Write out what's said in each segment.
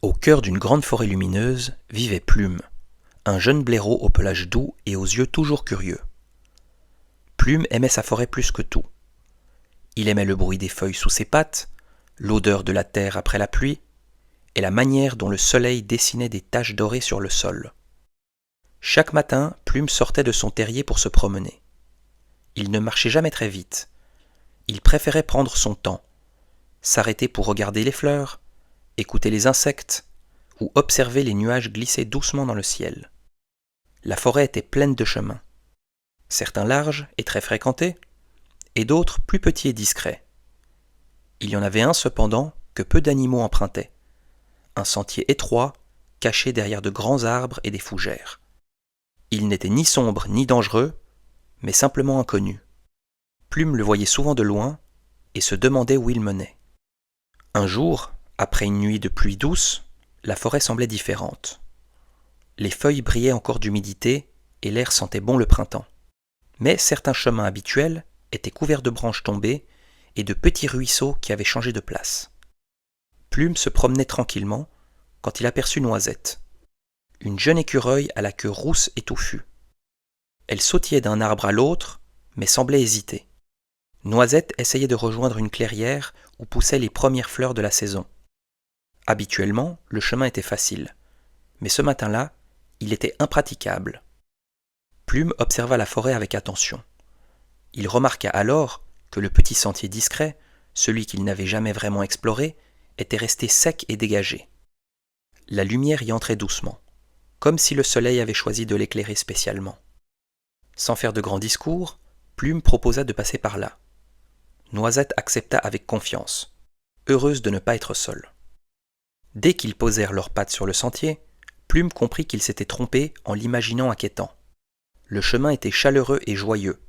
Au cœur d'une grande forêt lumineuse vivait Plume, un jeune blaireau au pelage doux et aux yeux toujours curieux. Plume aimait sa forêt plus que tout. Il aimait le bruit des feuilles sous ses pattes, l'odeur de la terre après la pluie, et la manière dont le soleil dessinait des taches dorées sur le sol. Chaque matin, Plume sortait de son terrier pour se promener. Il ne marchait jamais très vite. Il préférait prendre son temps, s'arrêter pour regarder les fleurs, écouter les insectes ou observer les nuages glisser doucement dans le ciel. La forêt était pleine de chemins, certains larges et très fréquentés, et d'autres plus petits et discrets. Il y en avait un cependant que peu d'animaux empruntaient, un sentier étroit caché derrière de grands arbres et des fougères. Il n'était ni sombre ni dangereux, mais simplement inconnu. Plume le voyait souvent de loin et se demandait où il menait. Un jour, après une nuit de pluie douce, la forêt semblait différente. Les feuilles brillaient encore d'humidité et l'air sentait bon le printemps. Mais certains chemins habituels étaient couverts de branches tombées et de petits ruisseaux qui avaient changé de place. Plume se promenait tranquillement quand il aperçut Noisette, une jeune écureuil à la queue rousse et touffue. Elle sautillait d'un arbre à l'autre, mais semblait hésiter. Noisette essayait de rejoindre une clairière où poussaient les premières fleurs de la saison. Habituellement, le chemin était facile, mais ce matin-là, il était impraticable. Plume observa la forêt avec attention. Il remarqua alors que le petit sentier discret, celui qu'il n'avait jamais vraiment exploré, était resté sec et dégagé. La lumière y entrait doucement, comme si le soleil avait choisi de l'éclairer spécialement. Sans faire de grands discours, Plume proposa de passer par là. Noisette accepta avec confiance, heureuse de ne pas être seule. Dès qu'ils posèrent leurs pattes sur le sentier, Plume comprit qu'il s'était trompé en l'imaginant inquiétant. Le chemin était chaleureux et joyeux.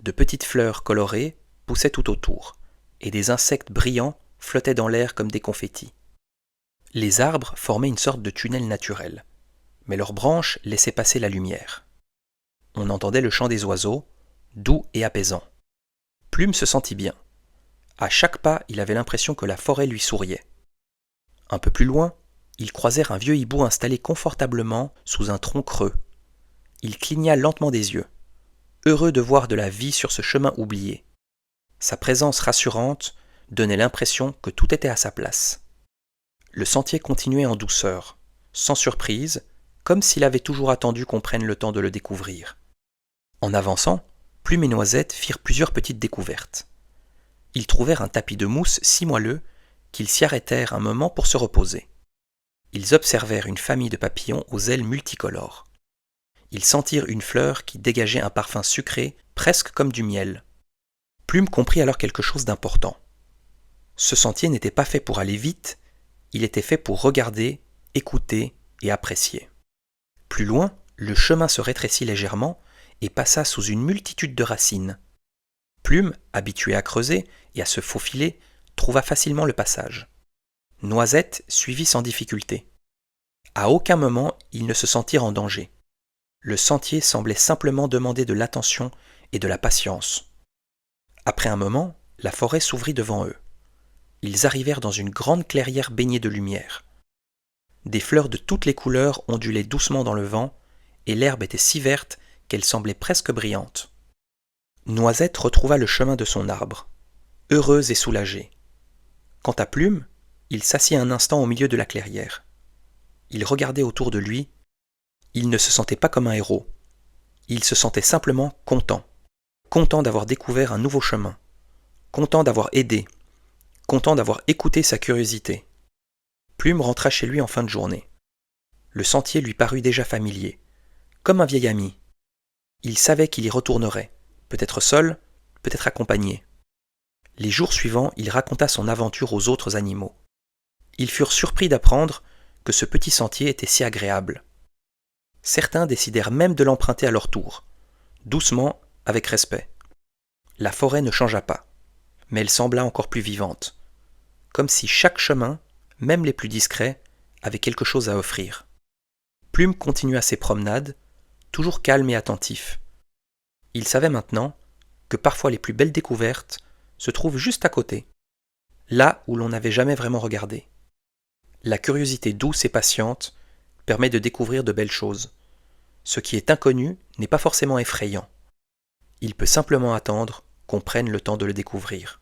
De petites fleurs colorées poussaient tout autour, et des insectes brillants flottaient dans l'air comme des confettis. Les arbres formaient une sorte de tunnel naturel, mais leurs branches laissaient passer la lumière. On entendait le chant des oiseaux, doux et apaisant. Plume se sentit bien. À chaque pas, il avait l'impression que la forêt lui souriait. Un peu plus loin, ils croisèrent un vieux hibou installé confortablement sous un tronc creux. Il cligna lentement des yeux, heureux de voir de la vie sur ce chemin oublié. Sa présence rassurante donnait l'impression que tout était à sa place. Le sentier continuait en douceur, sans surprise, comme s'il avait toujours attendu qu'on prenne le temps de le découvrir. En avançant, Plume et Noisette firent plusieurs petites découvertes. Ils trouvèrent un tapis de mousse si moelleux qu'ils s'y arrêtèrent un moment pour se reposer. Ils observèrent une famille de papillons aux ailes multicolores. Ils sentirent une fleur qui dégageait un parfum sucré, presque comme du miel. Plume comprit alors quelque chose d'important. Ce sentier n'était pas fait pour aller vite, il était fait pour regarder, écouter et apprécier. Plus loin, le chemin se rétrécit légèrement et passa sous une multitude de racines. Plume, habitué à creuser et à se faufiler, trouva facilement le passage. Noisette suivit sans difficulté. À aucun moment ils ne se sentirent en danger. Le sentier semblait simplement demander de l'attention et de la patience. Après un moment, la forêt s'ouvrit devant eux. Ils arrivèrent dans une grande clairière baignée de lumière. Des fleurs de toutes les couleurs ondulaient doucement dans le vent, et l'herbe était si verte qu'elle semblait presque brillante. Noisette retrouva le chemin de son arbre, heureuse et soulagée. Quant à Plume, il s'assit un instant au milieu de la clairière. Il regardait autour de lui. Il ne se sentait pas comme un héros. Il se sentait simplement content. Content d'avoir découvert un nouveau chemin. Content d'avoir aidé. Content d'avoir écouté sa curiosité. Plume rentra chez lui en fin de journée. Le sentier lui parut déjà familier, comme un vieil ami. Il savait qu'il y retournerait, peut-être seul, peut-être accompagné. Les jours suivants, il raconta son aventure aux autres animaux. Ils furent surpris d'apprendre que ce petit sentier était si agréable. Certains décidèrent même de l'emprunter à leur tour, doucement, avec respect. La forêt ne changea pas, mais elle sembla encore plus vivante, comme si chaque chemin, même les plus discrets, avait quelque chose à offrir. Plume continua ses promenades, toujours calme et attentif. Il savait maintenant que parfois les plus belles découvertes se trouvent juste à côté, là où l'on n'avait jamais vraiment regardé. La curiosité douce et patiente permet de découvrir de belles choses. Ce qui est inconnu n'est pas forcément effrayant. Il peut simplement attendre qu'on prenne le temps de le découvrir.